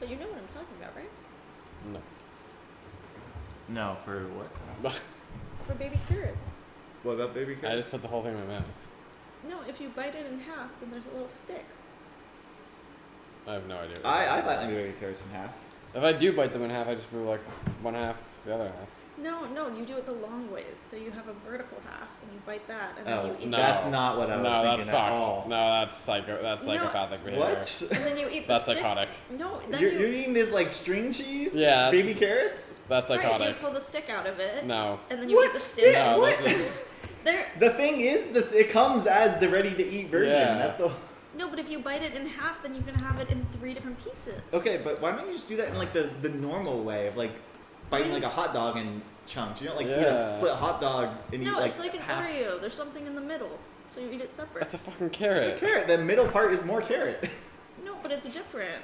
But you know what I'm talking about, right? No. No, for what? For baby carrots. What about baby carrots? I just put the whole thing in my mouth. No, if you bite it in half, then there's a little stick. I have no idea. I bite my baby carrots in half. If I do bite them in half, I just move like one half, the other half. No, you do it the long ways. So you have a vertical half, and you bite that, and then you eat that's not what I was thinking at all. No, that's psychopathic behavior. What? And then you eat the That's stick. psychotic. No, then You're eating this like string cheese? Yeah. Baby carrots? That's psychotic. Right, you pull the stick out of it. No. And then you eat the stick. No, what? The thing is, it comes as the ready-to-eat version. Yeah. That's the... No, but if you bite it in half, then you can have it in 3 different pieces. Okay, but why don't you just do that in like the normal way of like biting like a hot dog in chunks? You don't like eat a split hot dog and eat like it's like an half. Oreo. There's something in the middle, so you eat it separate. That's a fucking carrot. It's a carrot. The middle part is more carrot. No, but it's different.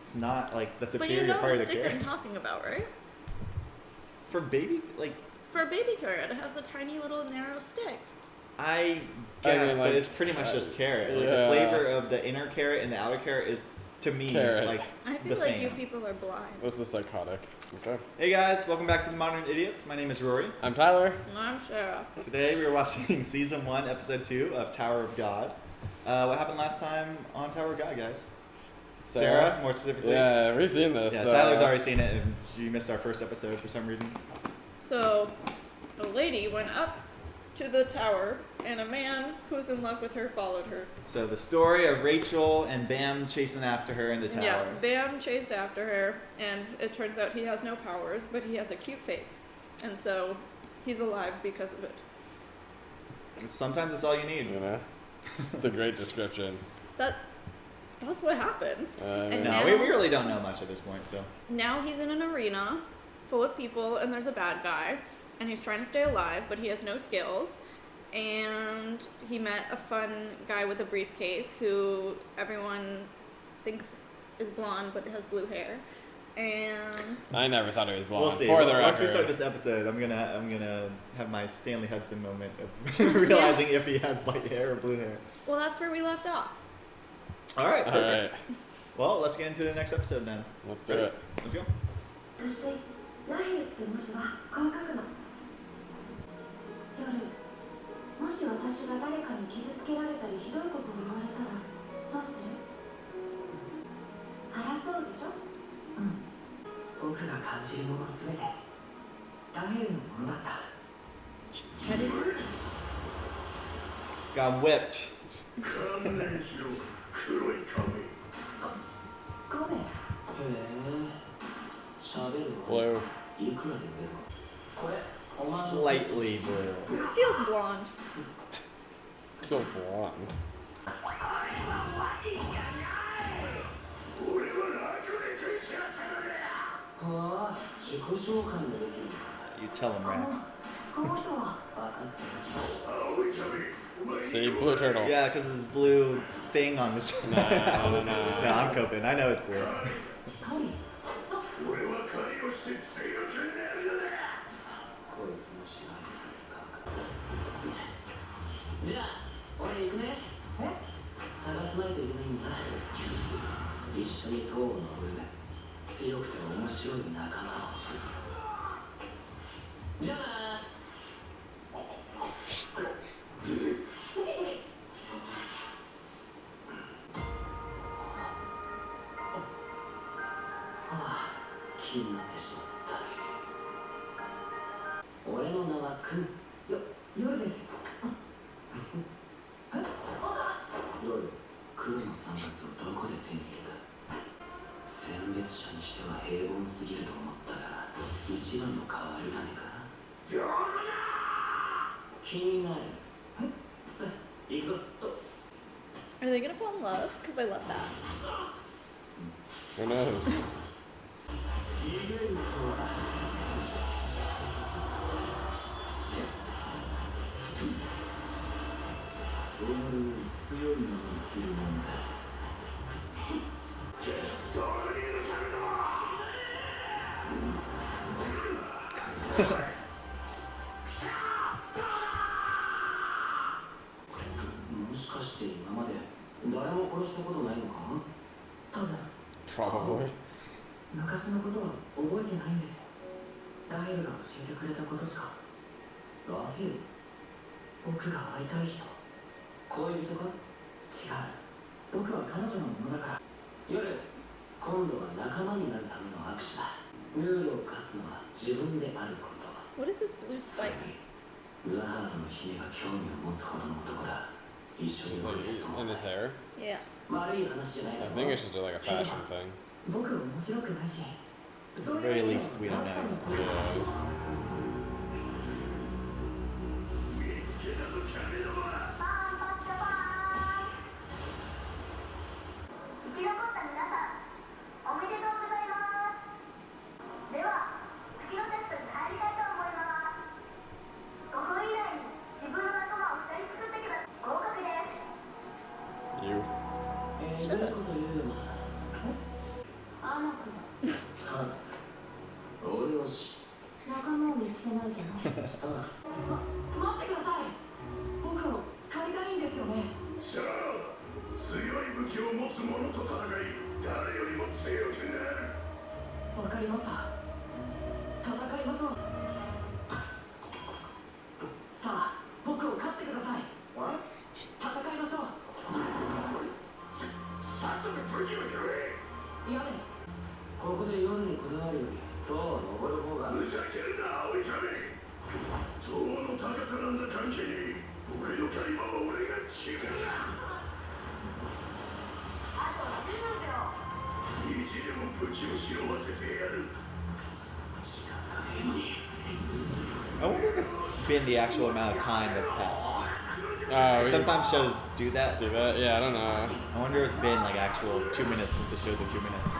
It's not like the But superior you know part the of the stick carrot. I'm talking about, right? For baby, like For a baby carrot, it has the tiny little narrow stick. I guess, mean, like, but it's pretty much just carrot. Like yeah. the flavor of the inner carrot and the outer carrot is, to me, Carrot. like I the feel like same. you people are blind. This is psychotic. Okay. Hey guys, welcome back to the Modern Idiots. My name is Rory. I'm Tyler. I'm Sarah. Today we are watching Season 1, Episode 2 of Tower of God. What happened last time on Tower of God, guys? Sarah, more specifically? Yeah, we've seen this. Yeah, Tyler's already seen it, and she missed our first episode for some reason. So, a lady went up to the tower, and a man who's in love with her followed her. So the story of Rachel and Bam chasing after her in the tower. Yes, Bam chased after her, and it turns out he has no powers, but he has a cute face. And so, he's alive because of it. Sometimes it's all you need. You know? It's a great description. That's what happened. And No, now, we really don't know much at this point, so. now he's in an arena full of people, and there's a bad guy, and he's trying to stay alive, but he has no skills. And he met a fun guy with a briefcase who everyone thinks is blonde, but has blue hair. And I never thought it was blonde. We'll see. For the Once we record. start this episode, I'm gonna have my Stanley Hudson moment of realizing if he has white hair or blue hair. well, that's where we left off. All right, All perfect. right. Well, let's get into the next episode then. Let's do Ready? it. Let's go. そしてラヘルってもしはこう書くの夜もし私が誰かに傷つけられたりひどいことを言われたらどうする争うでしょうん僕が感じるものすべてラヘルのものだった Got whipped. ごめんへえ喋るわ Blue. いくらで売れるこれお前の Slightly blue. Feels blonde. Still blonde. はあ自己紹介もできるのか You tell him, Raph. この人は分かってる See, blue turtle. Yeah, because his blue thing on his. No, No, I'm coping. I know it's blue. カリ俺はカリをして強くなるのだこいつの支配するかじゃあ俺行くね探さないといけないんだ一緒に塔を登る強くて面白い仲間をじゃあな気になってしまった俺の名はクン夜ですよ夜黒の産物をどこで手に入れた選別者にしては平凡すぎると思ったが一番の変わり種か気になるさあ行くぞ Are they gonna fall in love? Because I love that. Who knows? イベントは俺より強いものにするもんだもしかして今まで誰も殺したことないのかただ Probably. 昔のことは覚えてないんですよ。ラヘルが教えてくれたことしか。ラヘル？僕が会いたい人。恋人か？違う。僕は彼女のものだから。夜、今度は仲間になるための握手だ。ルールを課すのは自分であること。What is this blue spike? ザハードの姫が興味を持つほどの男だ。一緒に動いてそう In his hair? Yeah. 悪い話じゃない I think it's just like a fashion thing. 僕面白くないし。 At the very least, we don't know. Yeah. 生き残った皆さん、おめでとうございます。では、次のテストに入りたいと思います。5分以内に自分の仲間を2人作ってください。合格です。 You. どういうこと言うよ。アーマクだ。ハンス。俺よし。仲間を見つけないとな。待ってください。僕を借りたいんですよね。さあ、強い武器を持つ者と戦い、誰よりも強くなる。わかりました。戦いましょう。さあ、僕を勝ってください。戦いましょう。さっさと武器を拾え。嫌です。ここで夜にこだわるより塔を登る方が。ふざけるな、青い亀。塔の高さなんざ関係に、俺の狩り場は俺が決めるな。あと10秒。意地でも武器を拾わせてやる。時間がねえのに。 I wonder if it's been the actual amount of time that's passed. Oh, Sometimes shows do that. do that? Yeah, I don't know. I wonder if it's been like actual 2 minutes since they showed the 2 minutes.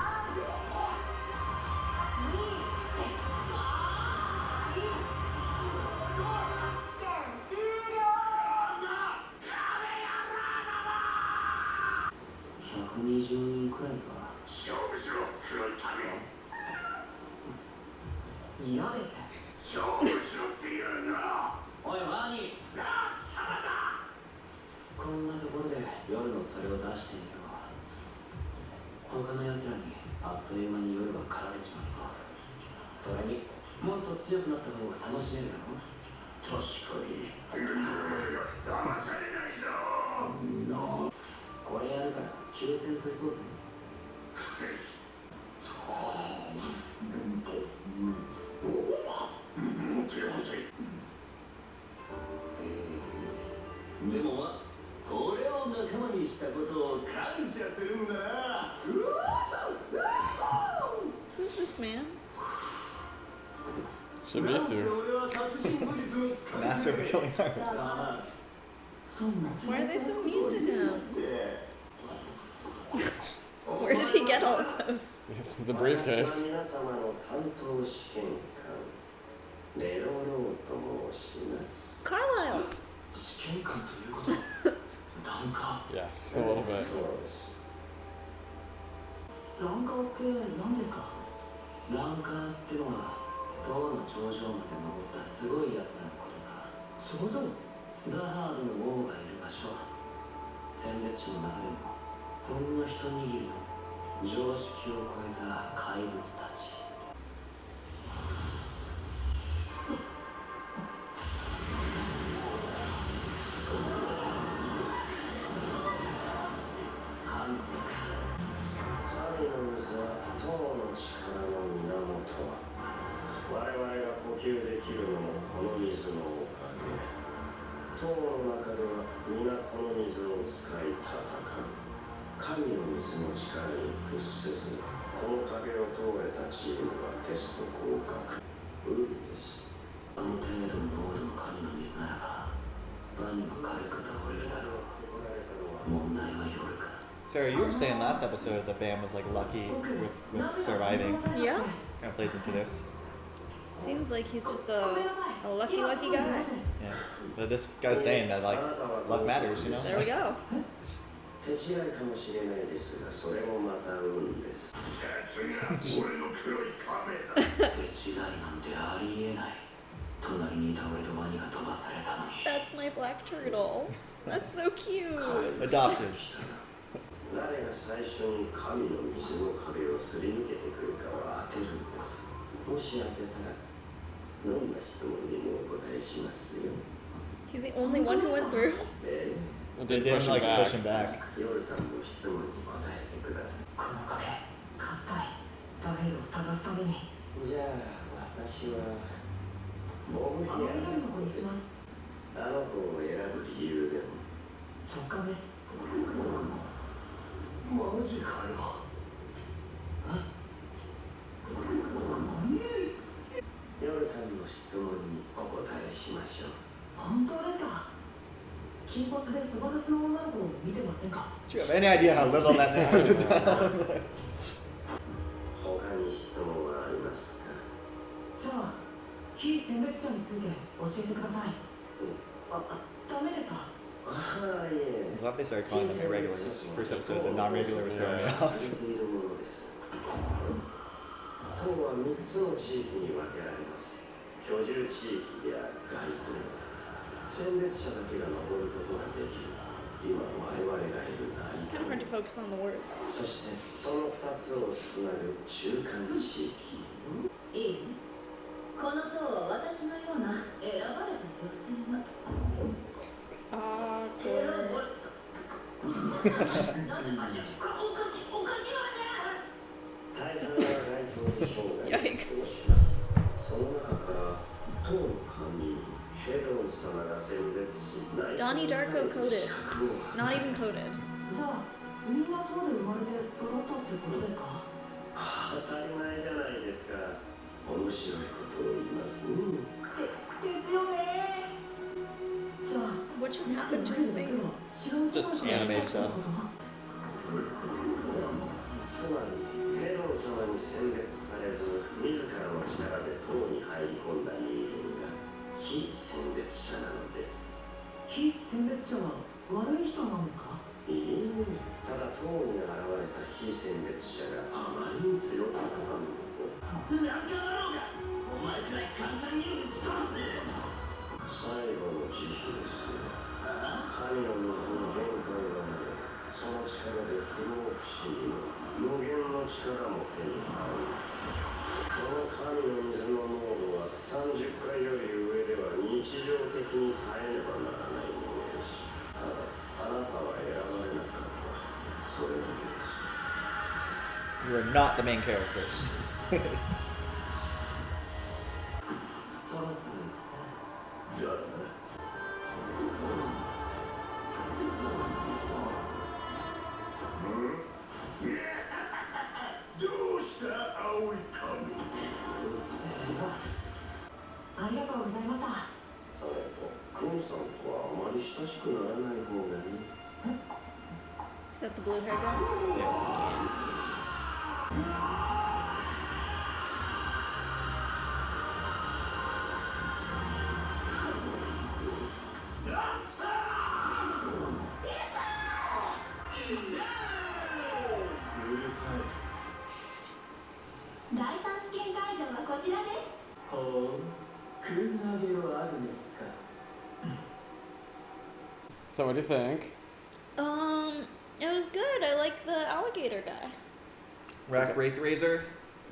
試験終了。 120人くらいか。勝負しろ、黒い亀。嫌です。勝負しろって言うな。おいワニ。あ、貴様だ。こんなところで夜のそれを出してみろ。他の奴らにあっという間に夜が狩られちまうぞ。それにもっと強くなった方が楽しめるだろ。確かに。騙されないぞ。これやるから休戦といこうぜ。でもまあ、俺を仲間にしたことを感謝するんだな。 Who's this man? Shinsu. Master of the Killing Arts. Why are they so mean to him? Where did he get all of those? The briefcase. 皆様の担当試験官レロローと申します。 Carlisle! 試験官ということなんか Yes, a little bit. ランカーって何ですか？ランカーってのは塔の頂上まで登ったすごいやつらのことさ。頂上？ザハードの王がいる場所。選別者の中でもほんの一握りの常識を超えた怪物たち。神の水は塔の力の源。我々が呼吸できるのもこの水のおかげ。塔の中では皆この水を使い戦う。神の水の力に屈せず、この壁を通れたチームはテスト合格。運です。あの程度の濃度の神の水ならば、バニも軽く倒れるだろう。問題は夜か。 Sarah, you were saying last episode that Bam was like lucky with surviving. Yeah? Kind of plays into this. Seems like he's just a lucky guy. Yeah. But this guy's saying that like luck matters, you know? There we go. 手違いかもしれないですが、それもまた運です。さすが俺の黒い亀だ。手違いなんてありえない。隣にいた俺とワニが飛ばされたのに。That's my black turtle. That's so cute. Adopted. 誰が最初に神の水の壁をもし当てたらどんな質問にもお答えしますよ。 He's the only one who went through. え They didn't like push him back. え、夜さんの質問に答えてください。この賭け勝ちたい。ラベルを探すためにじゃあ私はボブヒあの緑の子にします。アあの子を選ぶ理由でも。直感です。マジかよ。夜さんの質問にお答えしましょう。本当ですか。金髪でそばかすの女の子を見てませんか。 Do you have any idea how little that narrows it down? 他に質問はありますか。じゃあ非選別者について教えてください。ダメですか。ああ、いえ。 I'm glad they started calling them irregulars. First episode, the non-regular was throwing me off. 党は3つの地域に分けられます。居住地域である街頭。選別者だけが登ることができる。今我々がいる内 Kind of hard to 島。 focus on the words. そしてその2つをつなぐ中間地域。いい？この塔は私のような選ばれた女性が。Awkward. 大半は街頭で生涯を過 Yikes. ごします。その中から党の神ヘドン様が選別し、 Donnie Darko coded. 資格を Not even coded. じゃあみんな塔で生まれて育ったってことですか。当たり前じゃないですか。面白いことを言いますね。ですよね。じゃあ What just happened to his face? Just anime stuff. つまりヘドン様に選別されず、自らの力で党に入り込んだ人間が非選別者なのです。非選別者は悪い人なんですか。いいえ、ただ党に現れた非選別者があまりに強かったの。なんかだろうが、お前くらい簡単に打ち飛ばせ。最後の慈悲です。神の水に限界がある。その力で不老不死にも無限の力も手に入る。この神の水の濃度は30回より上では日常的に耐えねばならないものです。ただ、あなたは選ばれなかった。それだけです。 You are not the main characters. そろそろ行くか。だな。どうした青い髪。ありがとうございました。それと、クンさんとはあまり親しくならない方がいい。 Is that the blue hair guy? So what do you think? It was good. I like the alligator guy. Rack Wraith Razor.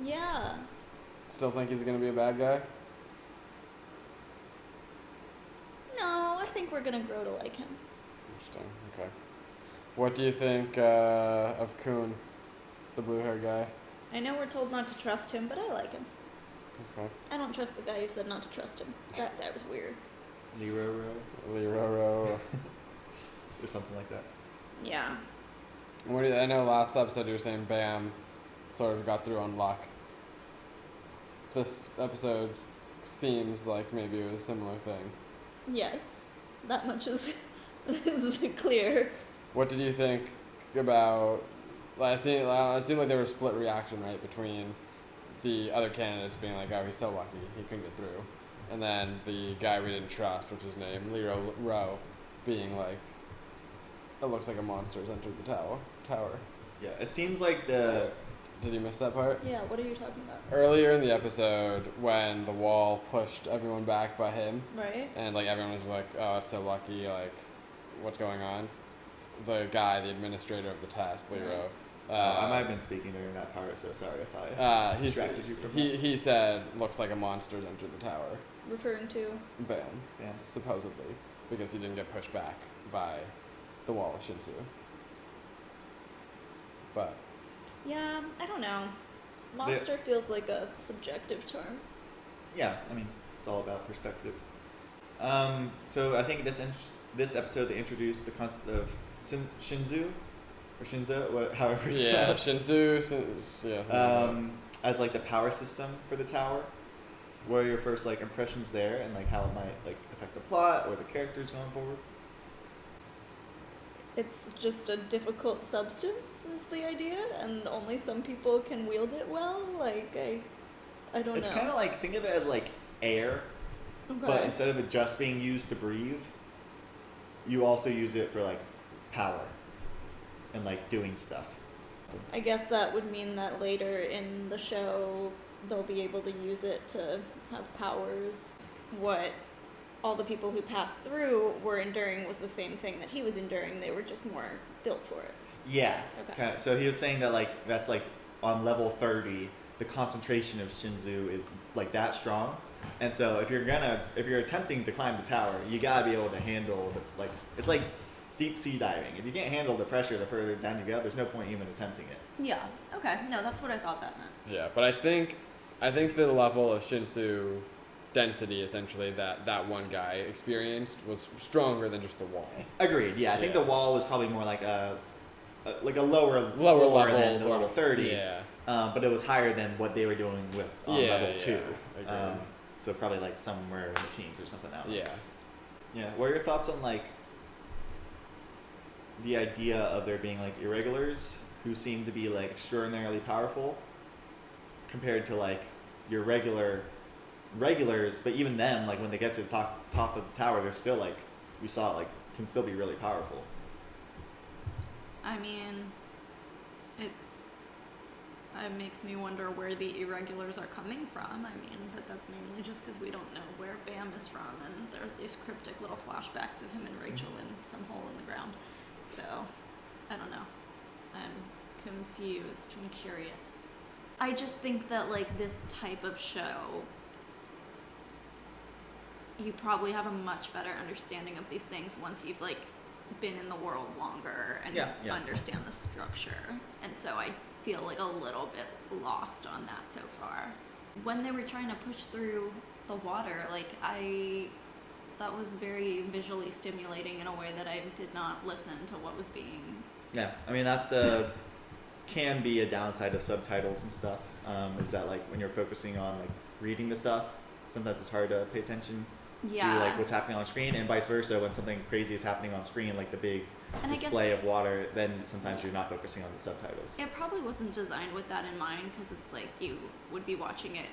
Yeah. Still think he's gonna be a bad guy? No, I think we're gonna grow to like him. Interesting. Okay. What do you think of Kun, the blue hair guy? I know we're told not to trust him, but I like him. Okay. I don't trust the guy who said not to trust him. That guy was weird. Liroro. Liroro. Or something like that. Yeah. What do you, I know last episode you were saying Bam sort of got through on luck. This episode seems like maybe it was a similar thing. Yes. That much is clear. What did you think about? It seemed like there was split reaction, right, between the other candidates being like, "Oh, he's so lucky, he couldn't get through," and then the guy we didn't trust, which was named Lero Rowe, being like, "It looks like a monster's entered the tower." Yeah, it seems like the Did you miss that part? Yeah, what are you talking about? Earlier in the episode, when the wall pushed everyone back but him, Right? and like everyone was like, "Oh, it's so lucky," like, what's going on? The guy, the administrator of the test, Lero, I might have been speaking during that part, so sorry if I distracted you from that. He said, looks like a monster's entered the tower. Referring to? Bam. Yeah. Supposedly. Because he didn't get pushed back by the wall of Shinsu. But. Yeah, I don't know. Monster feels like a subjective term. Yeah, I mean, it's all about perspective. So I think this episode they introduced the concept of Shinsu, or Shinzo, however it's pronounced. Shinsu. As like the power system for the tower. What are your first like impressions there, and like how it might like affect the plot or the characters going forward? It's just a difficult substance is the idea, and only some people can wield it well. Like, I don't know. It's kind of like, think of it as like air, but instead of it just being used to breathe, you also use it for like power and like doing stuff. I guess that would mean that later in the show they'll be able to use it to have powers. What all the people who passed through were enduring was the same thing that he was enduring. They were just more built for it. Yeah. Okay. Kinda. So he was saying that like that's like on level 30, the concentration of Shinsu is like that strong. And so if you're attempting to climb the tower, you gotta be able to handle like it's like deep sea diving. If you can't handle the pressure the further down you go, there's no point even attempting it. Yeah. Okay. No, that's what I thought that meant. Yeah, but I think the level of Shinsu density essentially that one guy experienced was stronger than just the wall. Agreed. Yeah, I think the wall was probably more like a lower level than the level 30. Yeah. But it was higher than what they were doing with level 2. Yeah. So probably like somewhere in the teens or something out. Yeah. Yeah. What are your thoughts on like the idea of there being like irregulars who seem to be like extraordinarily powerful compared to like your regulars, but even them, like when they get to the top of the tower, they're still like, we saw like can still be really powerful. I mean, it makes me wonder where the irregulars are coming from. I mean, but that's mainly just because we don't know where Bam is from, and there are these cryptic little flashbacks of him and Rachel in some hole in the ground. So, I don't know. I'm confused and curious. I just think that, like, this type of show, you probably have a much better understanding of these things once you've, like, been in the world longer and understand the structure. And so I feel like a little bit lost on that so far. When they were trying to push through the water, like, that was very visually stimulating in a way that I did not listen to what was being... Yeah, I mean, that's can be a downside of subtitles and stuff, is that, like, when you're focusing on, like, reading the stuff, sometimes it's hard to pay attention to, like, what's happening on screen, and vice versa. When something crazy is happening on screen, like the big display of water, then sometimes you're not focusing on the subtitles. It probably wasn't designed with that in mind, because it's like you would be watching it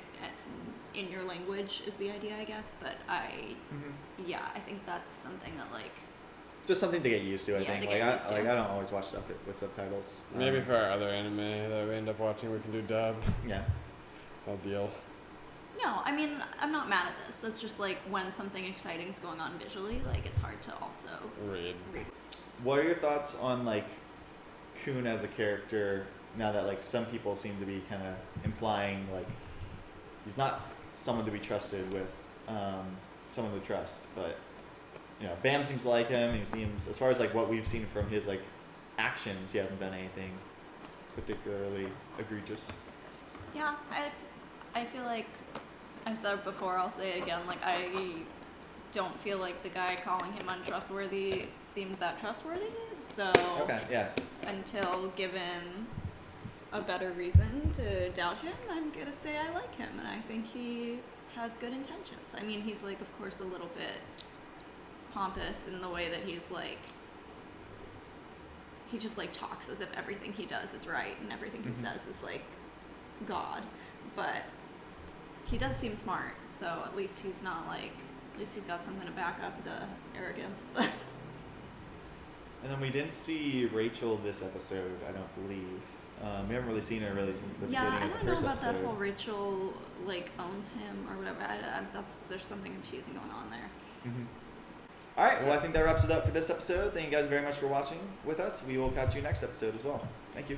in your language is the idea, I guess, but I think that's something that, like... Just something to get used to, I think. I don't always watch stuff with subtitles. Maybe for our other anime that we end up watching, we can do dub. Yeah. No deal. No, I mean, I'm not mad at this. That's just, like, when something exciting's going on visually, like, it's hard to also read. What are your thoughts on, like, Kun as a character, now that, like, some people seem to be kind of implying, like, he's not someone to be trusted with, someone to trust, but... You know, Bam seems to like him. He seems, as far as like what we've seen from his like actions, he hasn't done anything particularly egregious. Yeah, I feel like I've said it before. I'll say it again. Like, I don't feel like the guy calling him untrustworthy seemed that trustworthy. So until given a better reason to doubt him, I'm gonna say I like him, and I think he has good intentions. I mean, he's like, of course, a little bit pompous in the way that he's like, he just like talks as if everything he does is right and everything he says is like God, but he does seem smart, so at least he's not like, at least he's got something to back up the arrogance. And then we didn't see Rachel this episode, I don't believe. We haven't really seen her really since the beginning of the first episode. Yeah, I don't know about that whole Rachel like owns him or whatever. There's something confusing going on there. All right, well, I think that wraps it up for this episode. Thank you guys very much for watching with us. We will catch you next episode as well. Thank you.